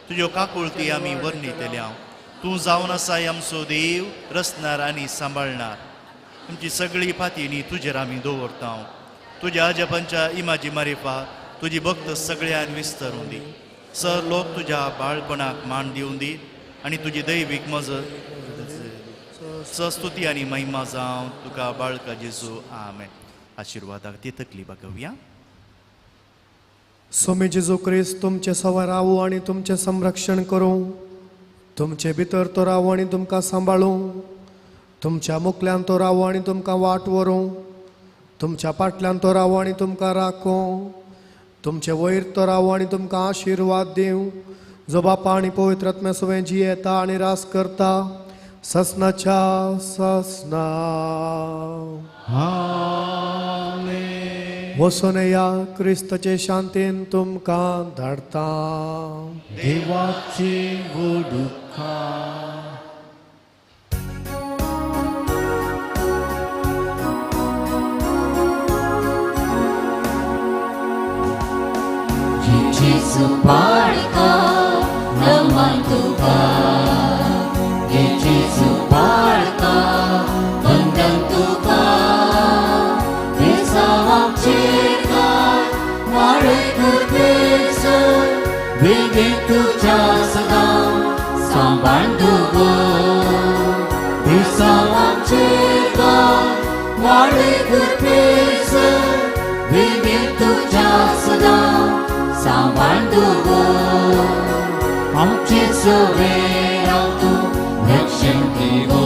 तुज्यो काकुळटी आमी वर्णितल्या. तूं जावन आसाय आमचो देव रचणार आनी सांबाळणार. आमची सगळी फातीं तुजेर आमी दवरता. तुज्या अजपांच्या इमाजी मारिफा तुजी भक्त सगळ्यान विस्तरून दी. सर लोक तुज्या बाळपणाक मान दिवन दी आनी तुजी दैवीक मजत सस्तुती आनी महिमा जावं तुका बाळका जेजू आमेन. आशिर्वादाक ती तकली बघूया. स्वामी जेजू क्रिस्त तुमचे सवार रावू आनी तुमचे संरक्षण करूं. तुमचे भितर तो रावू आनी तुमकां सांबाळूं. तुमच्या मुखल्यान तो रावू आनी तुमकां वाट व्हरूं. तुमच्या फाटल्यान तो रावू आनी तुमकां राखूं. तुमचे वयर तो रावू आनी तुमकां आशिर्वाद दिवं. जो बापा आनी पवित्र आत्म्या सवय जियेता आनी रास करता ससनाच्या ससना. वचून या क्रिस्ताचे शांतीन तुमकां धाडटा. देवाचे गोडुखा जेजू बाळका नमन तुका. जेजू बाळका वंदन तुका. बेसावांचेर घाल वाळय कुर्बेसर. बेगीन तुज्या सदां सांबाळ दवर. बेसावांचेर घाल वाळय कुर्बेसर. बेगीन तुज्या सदां सांबाळ तुवो आमची सवे राव तूं रक्षण दिवो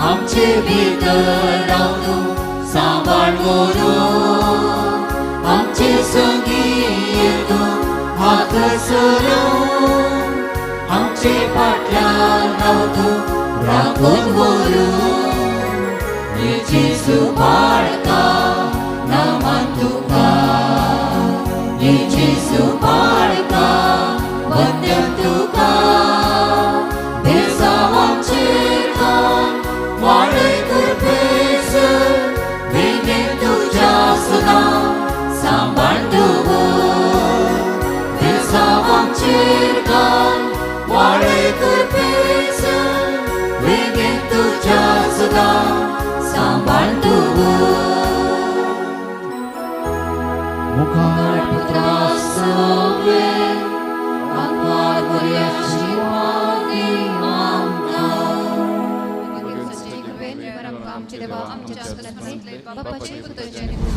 आमचे भितर राव तूं सांबाळ करो आमचे संगी तूं हात सरो आमचे फाटल्यान राव तूं राखून व्हरो येशू बाळका नामान तुका येशू बाळका वंदन तुका बेसांव आमचेर कान वाडय कुरपेस बेगीन तुज्या सदां सांबाळ दवर बेसांव आमचेर कान वाडय कुरपेस बेगीन तुज्या सदां सांबाळ दवर मुखार पुत्रा सवे आंगार बऱ्याची वादी आमकां आमचे देवा आमच्या बापाचे पुत्राचे